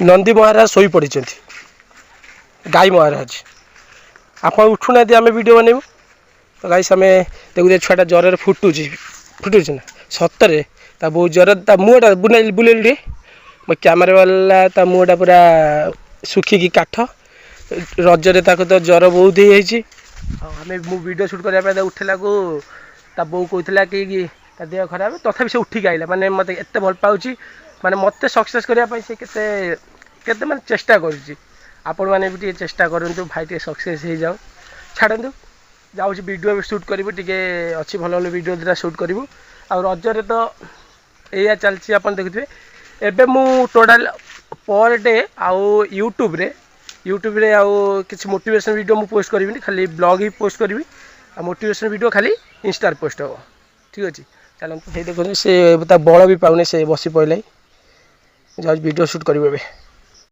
नंदी महाराज showy पड़ी गाई महाराज आप उठुना आम वीडियो बनइबू तो गाई आम देखु छुआटा ज्वर फुटुच ना सतरे बहुत ज्वर मुँहटा बुले मो कैमेरा वाला मुँहटा पूरा सुखिकी काठ रजरे तो ज्वर बहुत ही आम वीडियो शूट करने उठला को बो कहला कि देह खराब तथापि से उठिक आइला माने मत एत भल पाऊँ माने मत सक्सेस करने से केते माने चेष्टा करुच्ची आपण मैंने भी चेष्टा करूँ भाई टे सक्सेस हो जाओ छाड़ू जाऊँ वीडियो शूट करूँ टे अच्छी भल भल वीडियो दुटा शूट करूँ आ रजरे तो या चलती आप देखुए एबे मु टोटाल पर डे आउ यूट्यूब रे आउ किसी मोटिवेशन वीडियो मु पोस्ट करी खाली ब्लॉग ही पोस्ट करी आ मोटिवेशन वीडियो खाली इंस्टा पोस्ट हो ठीक अच्छे चलते देखो से बल भी पाऊनी से बसी पड़े जाऊँ वीडियो शूट करें।